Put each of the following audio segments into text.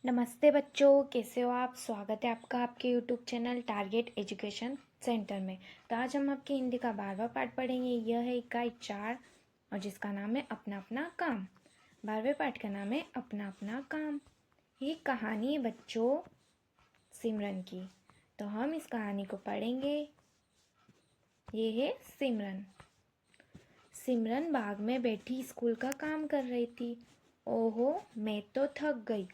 नमस्ते बच्चों, कैसे हो आप। स्वागत है आपका आपके YouTube channel Target Education centre में। तो आज हम आपके हिंदी का 12वां पाठ पढ़ेंगे। यह है इकाई 4 और जिसका नाम है अपना अपना काम। 12वें पाठ का नाम है अपना अपना काम। ये कहानी है बच्चों सिमरन की। तो हम इस कहानी को पढ़ेंगे। ये है सिमरन। सिमरन बाग में बैठी स्कूल का काम कर रही थी। ओहो, मैं तो थक गई।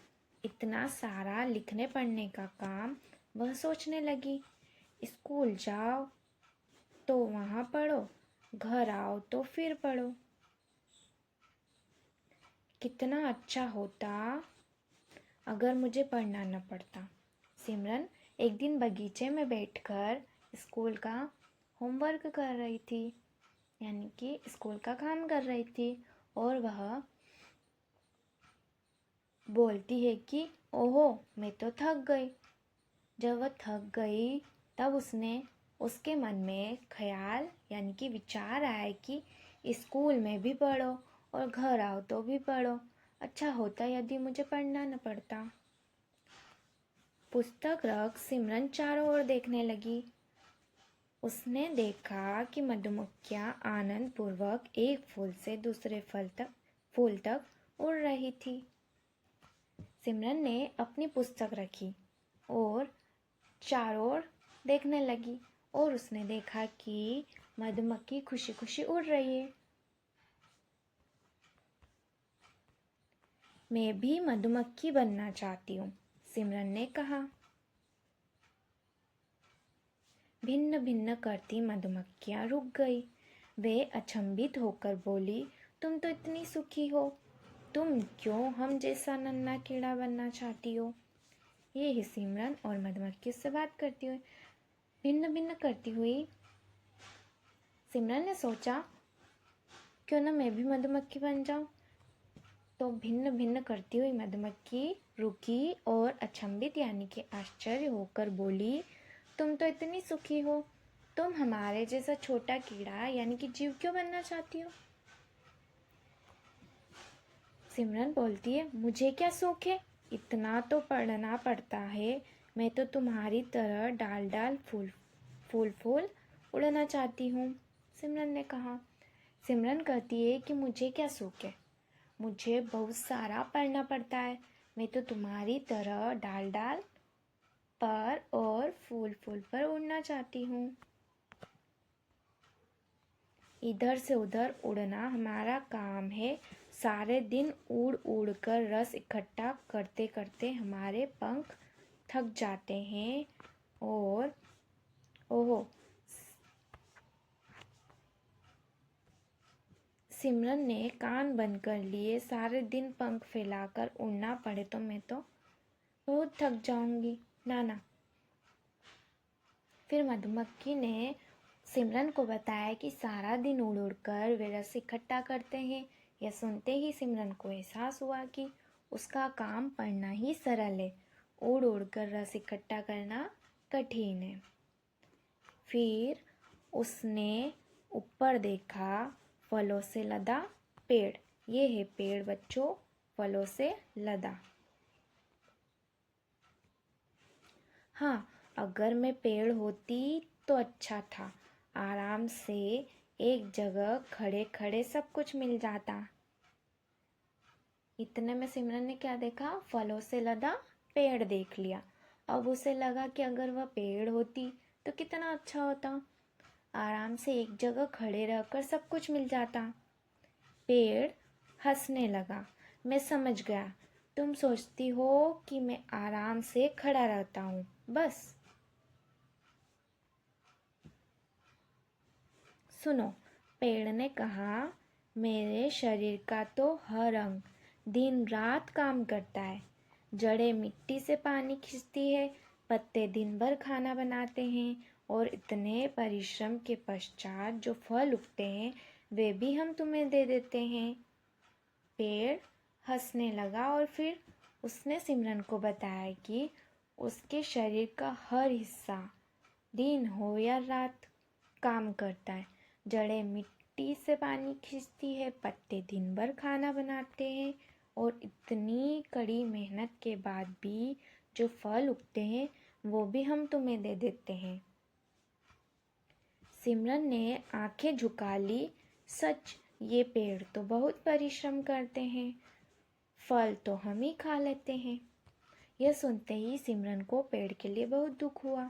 इतना सारा लिखने पढ़ने का काम। वह सोचने लगी, स्कूल जाओ तो वहाँ पढ़ो, घर आओ तो फिर पढ़ो। कितना अच्छा होता अगर मुझे पढ़ना न पड़ता। सिमरन एक दिन बगीचे में बैठकर स्कूल का होमवर्क कर रही थी, यानी कि स्कूल का काम कर रही थी। और वह बोलती है कि ओहो, मैं तो थक गई। जब वह थक गई तब उसके मन में ख्याल यानी कि विचार आया कि स्कूल में भी पढ़ो और घर आओ तो भी पढ़ो। अच्छा होता यदि मुझे पढ़ना न पड़ता। पुस्तक रख सिमरन चारों ओर देखने लगी। उसने देखा कि मधुमक्खियां आनंद पूर्वक एक फूल से दूसरे फूल तक उड़ रही थी। सिमरन ने अपनी पुस्तक रखी और चारों ओर देखने लगी और उसने देखा कि मधुमक्खी खुशी खुशी उड़ रही है। मैं भी मधुमक्खी बनना चाहती हूँ, सिमरन ने कहा। भिन्न भिन्न करती मधुमक्खियाँ रुक गई। वे अचंभित होकर बोली, तुम तो इतनी सुखी हो, तुम क्यों हम जैसा नन्हा कीड़ा बनना चाहती हो। ये ही सिमरन और मधुमक्खी से बात करती हुई भिन्न भिन्न करती हुई सिमरन ने सोचा, क्यों ना मैं भी मधुमक्खी बन जाऊं। तो भिन्न भिन्न करती हुई मधुमक्खी रुकी और अचंभित यानी कि आश्चर्य होकर बोली, तुम तो इतनी सुखी हो, तुम हमारे जैसा छोटा कीड़ा यानी कि जीव क्यों बनना चाहती हो। सिमरन बोलती है, मुझे क्या शौक है, इतना तो पढ़ना पड़ता है। मैं तो तुम्हारी तरह डाल डाल फूल फूल फूल उड़ना चाहती हूँ, सिमरन ने कहा। सिमरन कहती है कि मुझे क्या शौक है, मुझे बहुत सारा पढ़ना पड़ता है। मैं तो तुम्हारी तरह डाल डाल पर और फूल फूल पर उड़ना चाहती हूँ। इधर से उधर उड़ना हमारा काम है। सारे दिन उड़ उड़ कर रस इकट्ठा करते करते हमारे पंख थक जाते हैं। और ओहो, सिमरन ने कान बंद कर लिए। सारे दिन पंख फैलाकर उड़ना पड़े तो मैं तो बहुत थक जाऊंगी नाना। फिर मधुमक्खी ने सिमरन को बताया कि सारा दिन उड़ उड़ कर वे रस इकट्ठा करते हैं। यह सुनते ही सिमरन को एहसास हुआ कि उसका काम पढ़ना ही सरल है, उड़ उड़ कर रस इकट्ठा करना कठिन है। फिर उसने ऊपर देखा, फलों से लदा पेड़। ये है पेड़ बच्चों, फलों से लदा। हाँ, अगर मैं पेड़ होती तो अच्छा था, आराम से एक जगह खड़े खड़े सब कुछ मिल जाता। इतने में सिमरन ने क्या देखा, फलों से लदा पेड़ देख लिया। अब उसे लगा कि अगर वह पेड़ होती तो कितना अच्छा होता, आराम से एक जगह खड़े रहकर सब कुछ मिल जाता। पेड़ हंसने लगा, मैं समझ गया, तुम सोचती हो कि मैं आराम से खड़ा रहता हूँ बस। सुनो, पेड़ ने कहा, मेरे शरीर का तो हर अंग दिन रात काम करता है। जड़ें मिट्टी से पानी खींचती है, पत्ते दिन भर खाना बनाते हैं और इतने परिश्रम के पश्चात जो फल उगते हैं वे भी हम तुम्हें दे देते हैं। पेड़ हंसने लगा और फिर उसने सिमरन को बताया कि उसके शरीर का हर हिस्सा दिन हो या रात काम करता है। जड़ें मिट्टी से पानी खींचती है, पत्ते दिन भर खाना बनाते हैं और इतनी कड़ी मेहनत के बाद भी जो फल उगते हैं वो भी हम तुम्हें दे देते हैं। सिमरन ने आंखें झुका ली। सच, ये पेड़ तो बहुत परिश्रम करते हैं, फल तो हम ही खा लेते हैं। यह सुनते ही सिमरन को पेड़ के लिए बहुत दुख हुआ।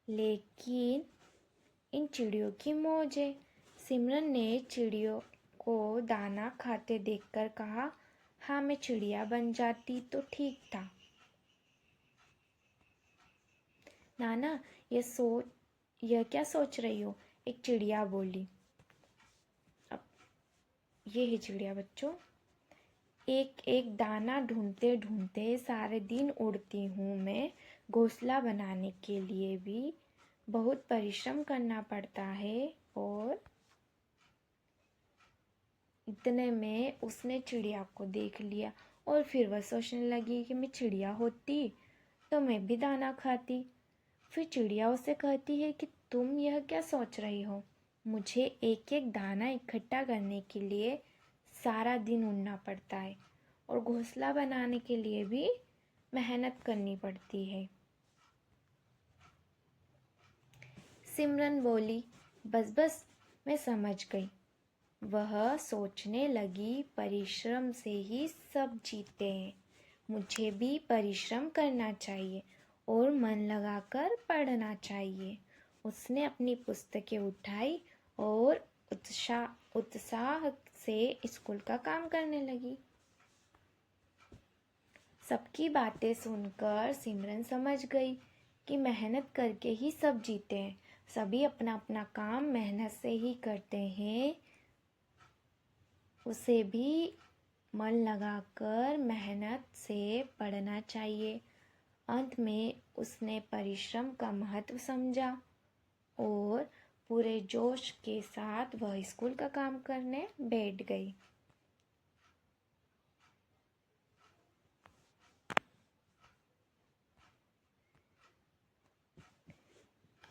लेकिन इन चिड़ियों की मौज है। सिमरन ने चिड़ियों को दाना खाते देखकर कहा, हाँ, मैं चिड़िया बन जाती तो ठीक था। नाना, यह क्या सोच रही हो? एक चिड़िया बोली। अब ये है चिड़िया बच्चों। एक एक दाना ढूंढते ढूंढते सारे दिन उड़ती हूँ मैं। घोंसला बनाने के लिए भी बहुत परिश्रम करना पड़ता है। और इतने में उसने चिड़िया को देख लिया और फिर वह सोचने लगी कि मैं चिड़िया होती तो मैं भी दाना खाती। फिर चिड़िया उसे कहती है कि तुम यह क्या सोच रही हो? मुझे एक एक दाना इकट्ठा करने के लिए सारा दिन उड़ना पड़ता है और घोंसला बनाने के लिए भी मेहनत करनी पड़ती है। सिमरन बोली, बस बस, मैं समझ गई। वह सोचने लगी, परिश्रम से ही सब जीते हैं। मुझे भी परिश्रम करना चाहिए और मन लगाकर पढ़ना चाहिए। उसने अपनी पुस्तकें उठाई और उत्साह से स्कूल का काम करने लगी। सबकी बातें सुनकर सिमरन समझ गई कि मेहनत करके ही सब जीते हैं। सभी अपना अपना काम मेहनत से ही करते हैं। उसे भी मन लगाकर मेहनत से पढ़ना चाहिए। अंत में उसने परिश्रम का महत्व समझा और पूरे जोश के साथ वह स्कूल का काम करने बैठ गई।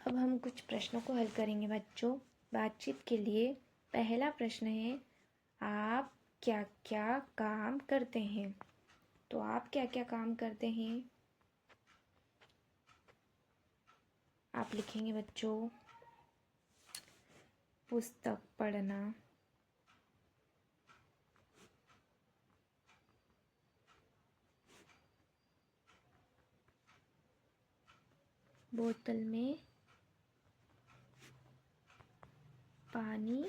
अब हम कुछ प्रश्नों को हल करेंगे बच्चों। बातचीत के लिए पहला प्रश्न है, आप क्या क्या काम करते हैं? तो आप क्या क्या काम करते हैं? आप लिखेंगे बच्चों, पुस्तक पढ़ना, बोतल में पानी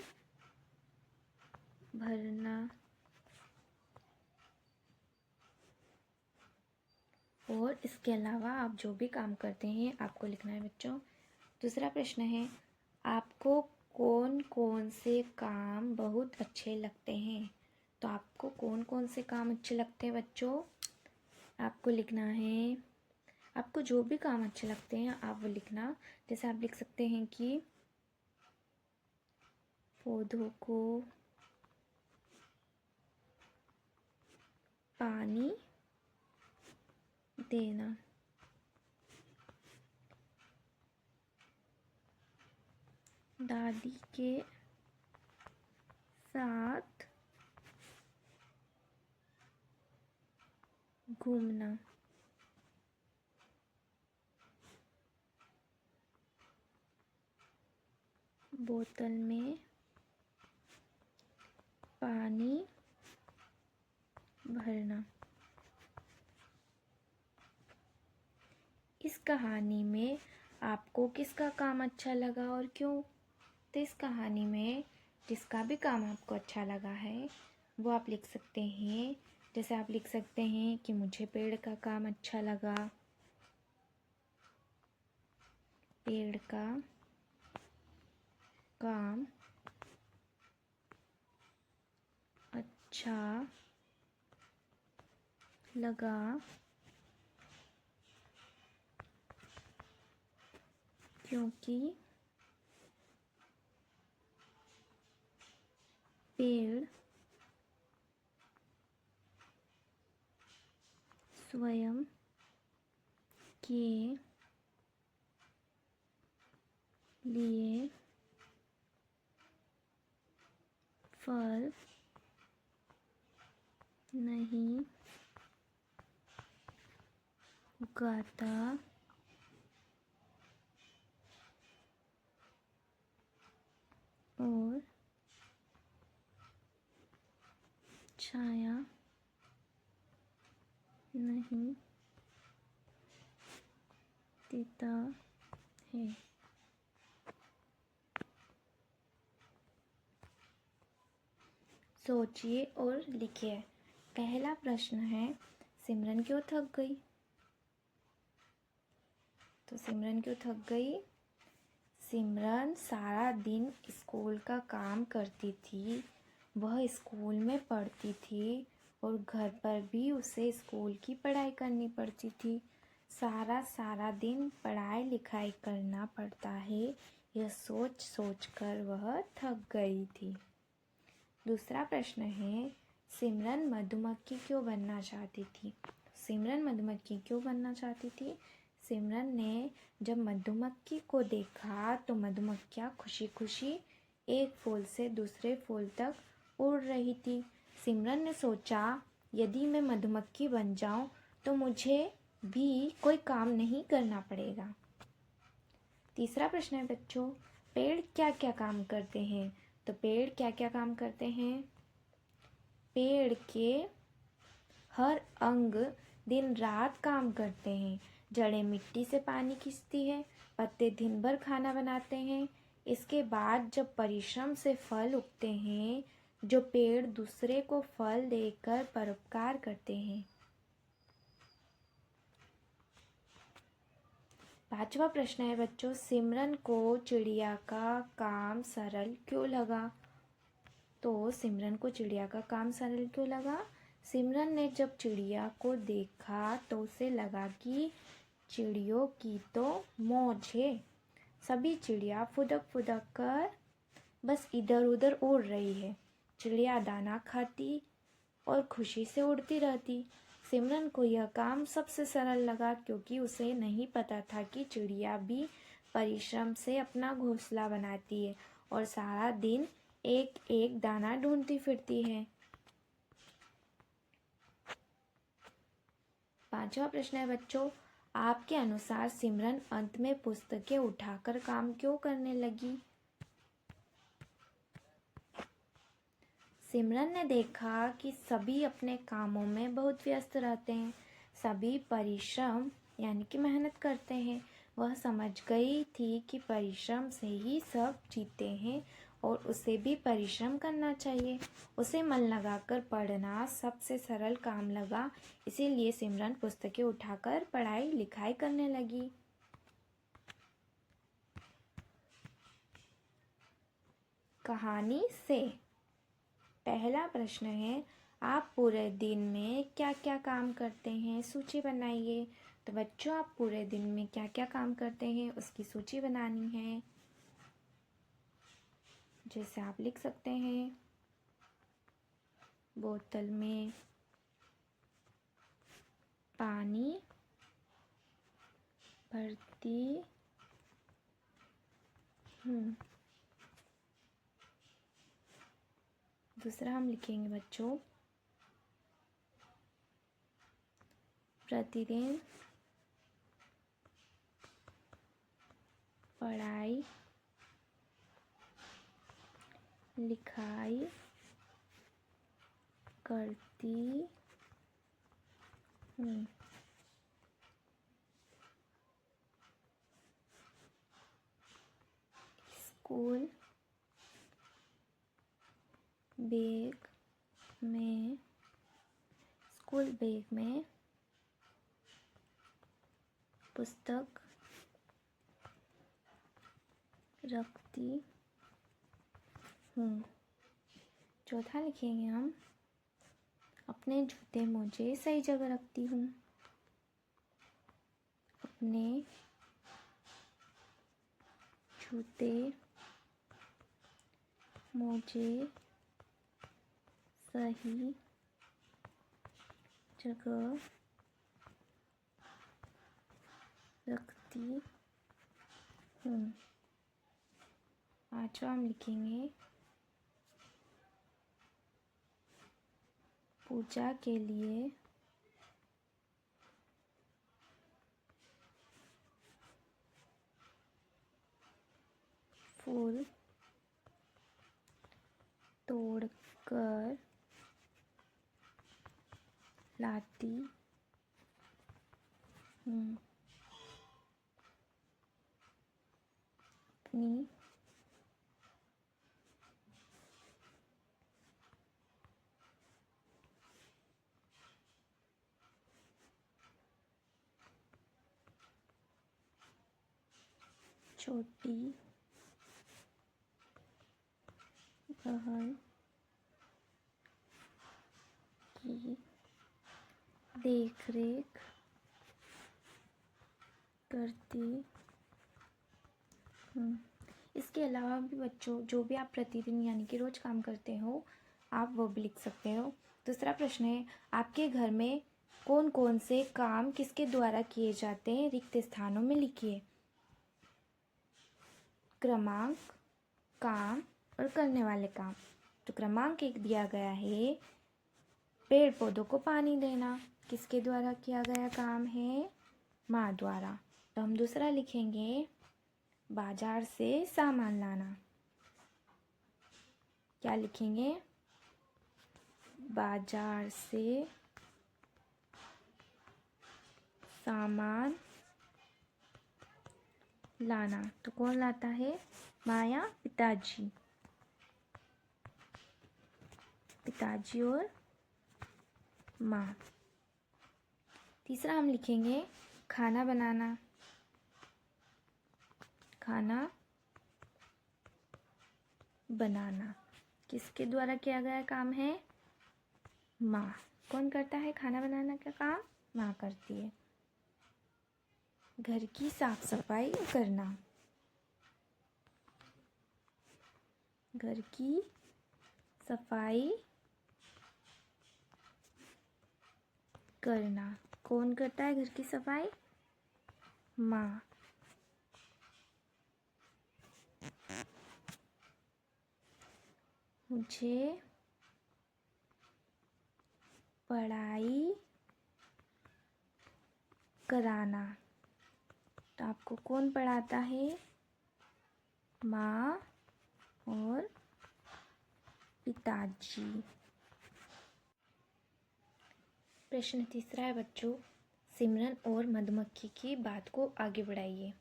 भरना और इसके अलावा आप जो भी काम करते हैं आपको लिखना है बच्चों। दूसरा प्रश्न है, आपको कौन कौन से काम बहुत अच्छे लगते हैं? तो आपको कौन कौन से काम अच्छे लगते हैं बच्चों? आपको लिखना है। आपको जो भी काम अच्छे लगते हैं आप वो लिखना। जैसे आप लिख सकते हैं कि पौधों को पानी देना, दादी के साथ घूमना, बोतल में पानी भरना। इस कहानी में आपको किसका काम अच्छा लगा और क्यों? तो इस कहानी में जिसका भी काम आपको अच्छा लगा है वो आप लिख सकते हैं। जैसे आप लिख सकते हैं कि मुझे पेड़ का काम अच्छा लगा, पेड़ का काम अच्छा लगा क्योंकि पेड़ स्वयं के लिए फल नहीं उगाता और छाया नहीं देता है। सोचिए और लिखिए। पहला प्रश्न है, सिमरन क्यों थक गई? तो सिमरन क्यों थक गई? सिमरन सारा दिन स्कूल का काम करती थी। वह स्कूल में पढ़ती थी और घर पर भी उसे स्कूल की पढ़ाई करनी पड़ती थी। सारा दिन पढ़ाई लिखाई करना पड़ता है, यह सोच सोच कर वह थक गई थी। दूसरा प्रश्न है, सिमरन मधुमक्खी क्यों बनना चाहती थी? सिमरन मधुमक्खी क्यों बनना चाहती थी? सिमरन ने जब मधुमक्खी को देखा तो मधुमक्खियाँ खुशी खुशी एक फूल से दूसरे फूल तक उड़ रही थी। सिमरन ने सोचा, यदि मैं मधुमक्खी बन जाऊं तो मुझे भी कोई काम नहीं करना पड़ेगा। तीसरा प्रश्न है बच्चों, पेड़ क्या क्या काम करते हैं? तो पेड़ क्या क्या काम करते हैं? पेड़ के हर अंग दिन रात काम करते हैं। जड़ें मिट्टी से पानी खींचती है, पत्ते दिन भर खाना बनाते हैं। इसके बाद जब परिश्रम से फल उगते हैं, जो पेड़ दूसरे को फल देकर परोपकार करते हैं। पांचवा प्रश्न है बच्चों, सिमरन को चिड़िया का काम सरल क्यों लगा? तो सिमरन को चिड़िया का काम सरल क्यों लगा? सिमरन ने जब चिड़िया को देखा तो उसे लगा कि चिड़ियों की तो मौज है। सभी चिड़िया फुदक फुदक कर बस इधर उधर उड़ रही है। चिड़िया दाना खाती और खुशी से उड़ती रहती। सिमरन को यह काम सबसे सरल लगा क्योंकि उसे नहीं पता था कि चिड़िया भी परिश्रम से अपना घोंसला बनाती है और सारा दिन एक एक दाना ढूंढती फिरती है। पांचवा प्रश्न है बच्चों, आपके अनुसार सिमरन अंत में पुस्तकें उठाकर काम क्यों करने लगी? सिमरन ने देखा कि सभी अपने कामों में बहुत व्यस्त रहते हैं, सभी परिश्रम यानी कि मेहनत करते हैं। वह समझ गई थी कि परिश्रम से ही सब जीते हैं और उसे भी परिश्रम करना चाहिए। उसे मन लगाकर पढ़ना सबसे सरल काम लगा, इसीलिए सिमरन पुस्तकें उठाकर पढ़ाई लिखाई करने लगी। कहानी से पहला प्रश्न है, आप पूरे दिन में क्या क्या काम करते हैं? सूची बनाइए। तो बच्चों, आप पूरे दिन में क्या क्या काम करते हैं उसकी सूची बनानी है। जैसे आप लिख सकते हैं, बोतल में पानी भरती हूँ। दूसरा हम लिखेंगे बच्चों, प्रतिदिन पढ़ाई लिखाई करती हूँ। स्कूल बैग में पुस्तक रखती हूँ। चौथा लिखेंगे हम, अपने जूते मोजे सही जगह रखती हूँ। अपने जूते मोजे सही जगह रखती हूँ। पांचवा हम लिखेंगे, पूजा के लिए फूल तोड़कर लाती हूँ। अपनी छोटी बहन की देखरेख करती हूँ। इसके अलावा भी बच्चों जो भी आप प्रतिदिन यानी कि रोज काम करते हो आप वो भी लिख सकते हो। दूसरा प्रश्न है, आपके घर में कौन कौन से काम किसके द्वारा किए जाते हैं, रिक्त स्थानों में लिखिए। क्रमांक, काम और करने वाले काम। तो क्रमांक एक दिया गया है, पेड़ पौधों को पानी देना, किसके द्वारा किया गया काम है, माँ द्वारा। तो हम दूसरा लिखेंगे, बाजार से सामान लाना। क्या लिखेंगे, बाजार से सामान लाना। तो कौन लाता है, माँ या पिताजी। पिताजी और माँ। तीसरा हम लिखेंगे, खाना बनाना। खाना बनाना किसके द्वारा किया गया काम है, माँ। कौन करता है खाना बनाना का काम, माँ करती है। घर की साफ सफाई करना। घर की सफाई करना कौन करता है, घर की सफाई, माँ। मुझे पढ़ाई कराना। तो आपको कौन पढ़ाता है, माँ और पिताजी। प्रश्न तीसरा है बच्चों, सिमरन और मधुमक्खी की बात को आगे बढ़ाइए।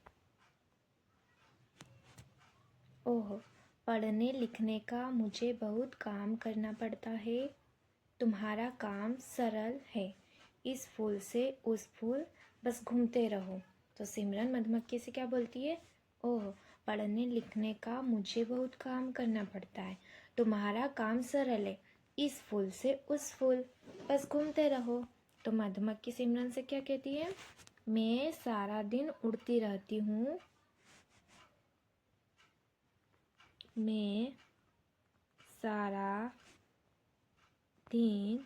ओह, पढ़ने लिखने का मुझे बहुत काम करना पड़ता है। तुम्हारा काम सरल है, इस फूल से उस फूल बस घूमते रहो। तो सिमरन मधुमक्खी से क्या बोलती है, ओह, पढ़ने लिखने का मुझे बहुत काम करना पड़ता है, तुम्हारा काम सरल है, इस फूल से उस फूल बस घूमते रहो। तो मधुमक्खी सिमरन से क्या कहती है, मैं सारा दिन उड़ती रहती हूँ, मैं सारा दिन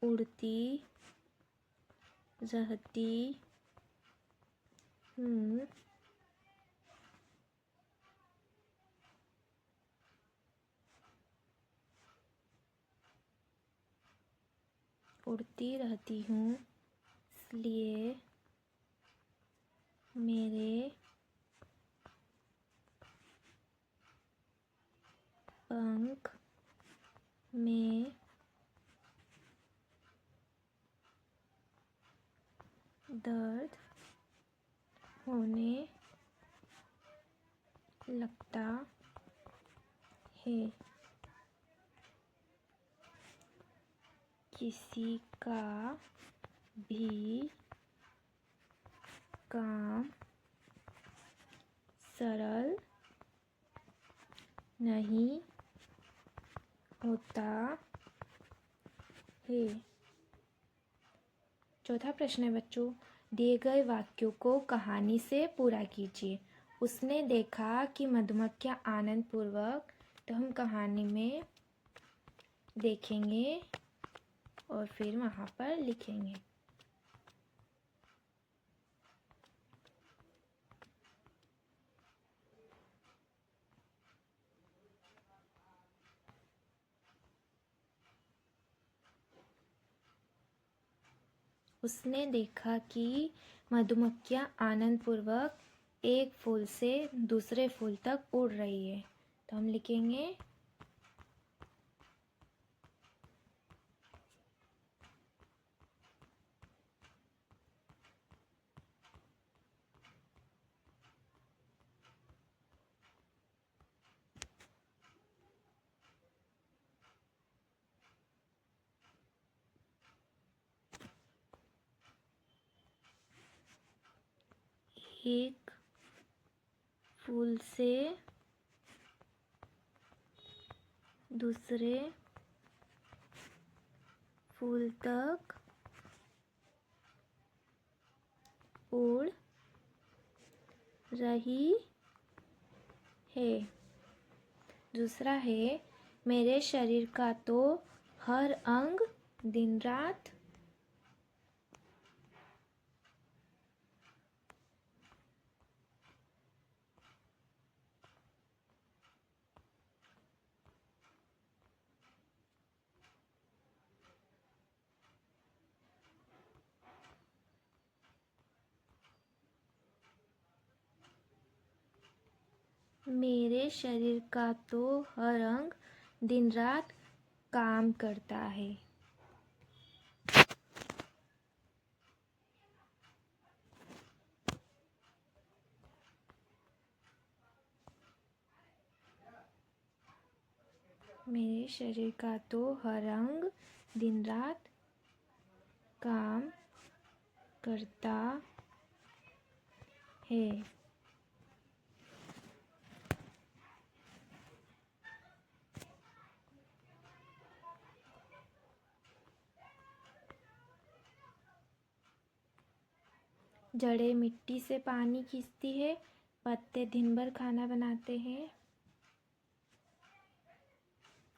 उड़ती रहती हूँ, उड़ती रहती हूँ, इसलिए मेरे पंख में दर्द होने लगता है। किसी का भी काम सरल नहीं होता है। चौथा प्रश्न है बच्चों, दिए गए वाक्यों को कहानी से पूरा कीजिए। उसने देखा कि मधुमक्खियाँ आनंद पूर्वक। तो हम कहानी में देखेंगे और फिर वहाँ पर लिखेंगे। उसने देखा कि मधुमक्खियाँ आनंदपूर्वक एक फूल से दूसरे फूल तक उड़ रही है। तो हम लिखेंगे एक फूल से दूसरे फूल तक उड़ रही है। दूसरा है, मेरे शरीर का तो हर अंग दिन रात मेरे शरीर का तो हर अंग दिन रात काम करता है। मेरे शरीर का तो हर अंग दिन रात काम करता है। जड़ें मिट्टी से पानी खींचती है, पत्ते दिन भर खाना बनाते हैं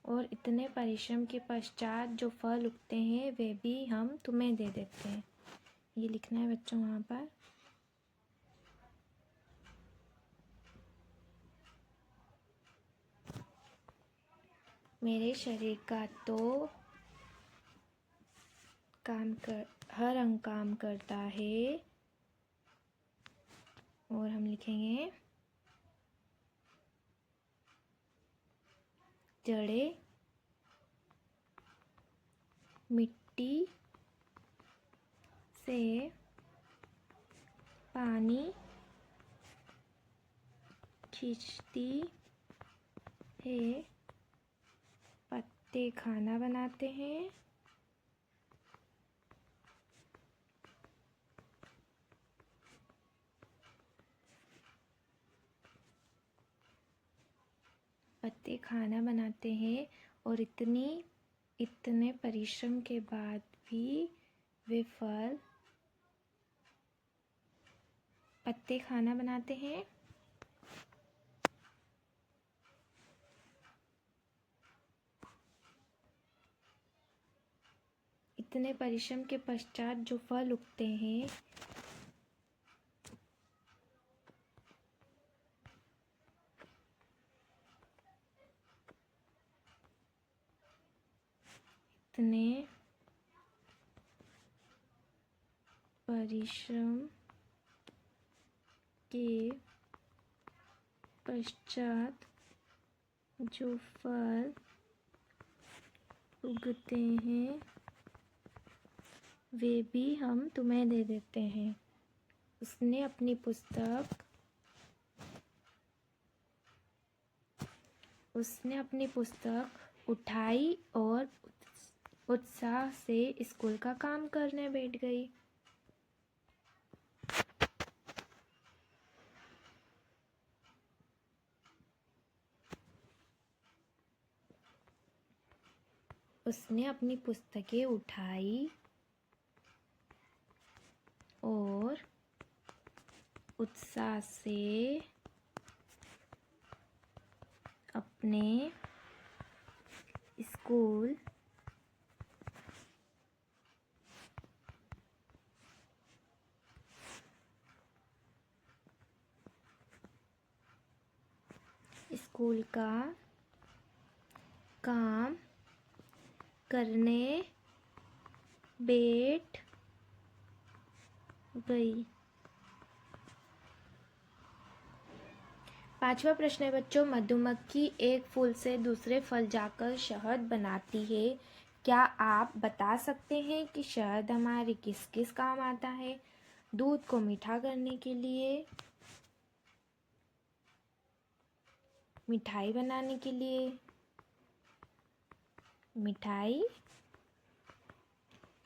और इतने परिश्रम के पश्चात जो फल उगते हैं वे भी हम तुम्हें दे देते हैं। ये लिखना है बच्चों वहाँ पर। मेरे शरीर का तो हर अंग काम करता है और हम लिखेंगे जड़ें मिट्टी से पानी खींचती है, पत्ते खाना बनाते हैं और इतने परिश्रम के बाद भी वे फल पत्ते खाना बनाते हैं इतने परिश्रम के पश्चात जो फल उगते हैं इतने परिश्रम के पश्चात जो फल उगते हैं वे भी हम तुम्हें दे देते हैं। उसने अपनी पुस्तक उठाई और उत्साह से स्कूल का काम करने बैठ गई। उसने अपनी पुस्तकें उठाई और उत्साह से अपने स्कूल का काम करने बैठ गई। 5वां प्रश्न है बच्चों, मधुमक्खी एक फूल से दूसरे फल जाकर शहद बनाती है। क्या आप बता सकते हैं कि शहद हमारे किस किस काम आता है? दूध को मीठा करने के लिए, मिठाई बनाने के लिए, मिठाई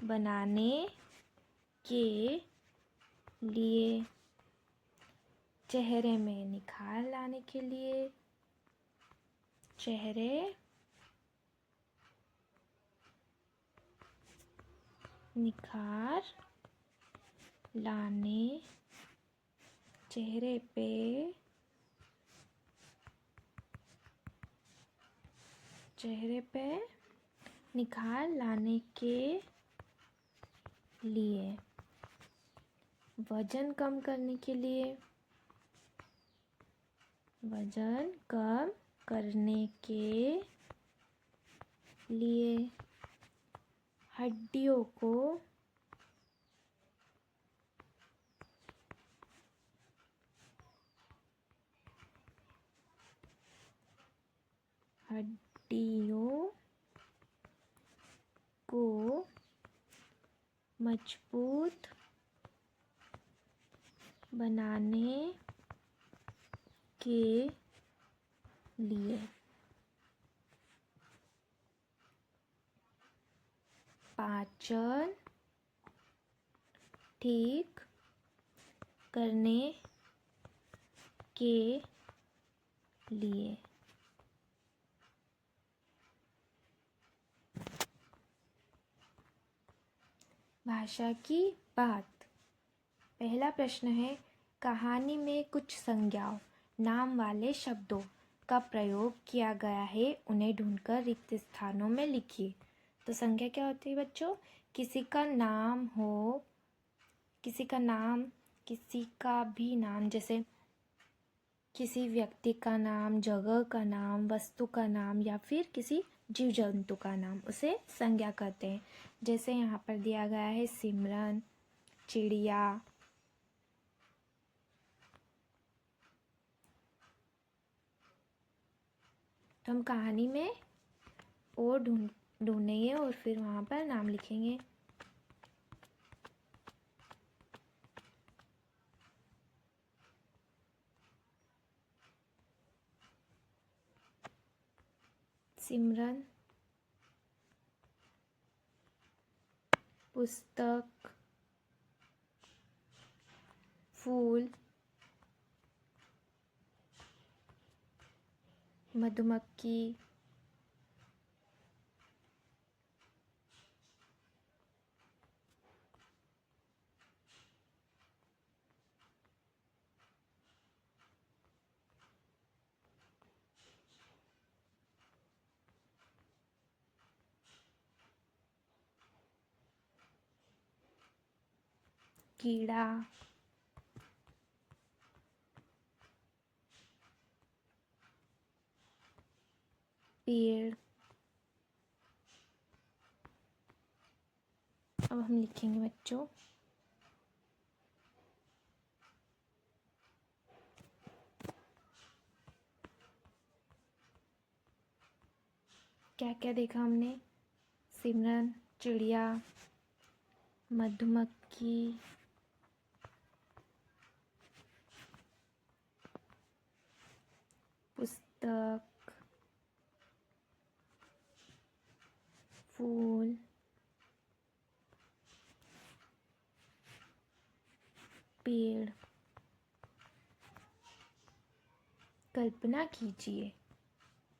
बनाने के लिए, चेहरे में निखार लाने के लिए, चेहरे निखार लाने, चेहरे पे निखार लाने के लिए, वजन कम करने के लिए, वजन कम करने के लिए, हड्डियों को मजबूत बनाने के लिए, पाचन ठीक करने के लिए। भाषा की बात। पहला प्रश्न है, कहानी में कुछ संज्ञाओं नाम वाले शब्दों का प्रयोग किया गया है, उन्हें ढूंढकर रिक्त स्थानों में लिखिए। तो संज्ञा क्या होती है बच्चों? किसी का नाम हो, किसी का भी नाम, जैसे किसी व्यक्ति का नाम, जगह का नाम, वस्तु का नाम या फिर किसी जीव जंतु का नाम, उसे संज्ञा कहते हैं। जैसे यहाँ पर दिया गया है सिमरन, चिड़िया, तो हम कहानी में वो ढूंढेंगे और फिर वहाँ पर नाम लिखेंगे। सिमरन, पुस्तक, फूल, मधुमक्खी, कीड़ा, पेड़। अब हम लिखेंगे बच्चों क्या क्या देखा हमने? सिमरन, चिड़िया, मधुमक्खी, पुस्तक, फूल, पेड़। कल्पना कीजिए,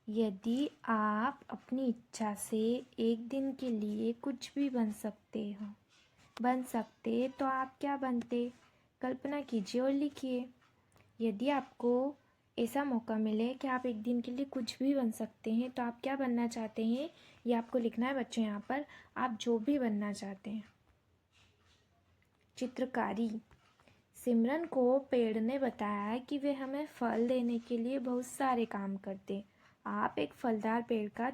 यदि आप अपनी इच्छा से एक दिन के लिए कुछ भी बन सकते तो आप क्या बनते? कल्पना कीजिए और लिखिए। यदि आपको ऐसा मौका मिले कि आप एक दिन के लिए कुछ भी बन सकते हैं तो आप क्या बनना चाहते हैं, ये आपको लिखना है बच्चों। यहाँ पर आप जो भी बनना चाहते हैं। चित्रकारी। सिमरन को पेड़ ने बताया कि वे हमें फल देने के लिए बहुत सारे काम करते। आप एक फलदार पेड़ का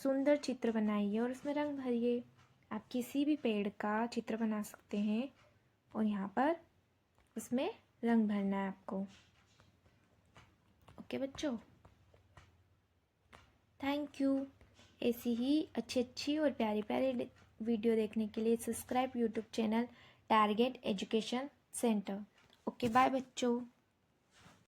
सुंदर चित्र बनाइए और उसमें रंग भरिए। आप किसी भी पेड़ का चित्र बना सकते हैं और यहाँ पर उसमें रंग भरना है आपको। ओके बच्चों, थैंक यू। ऐसी ही अच्छी और प्यारी प्यारी वीडियो देखने के लिए subscribe YouTube channel Target Education Centre. Okay bye बच्चों।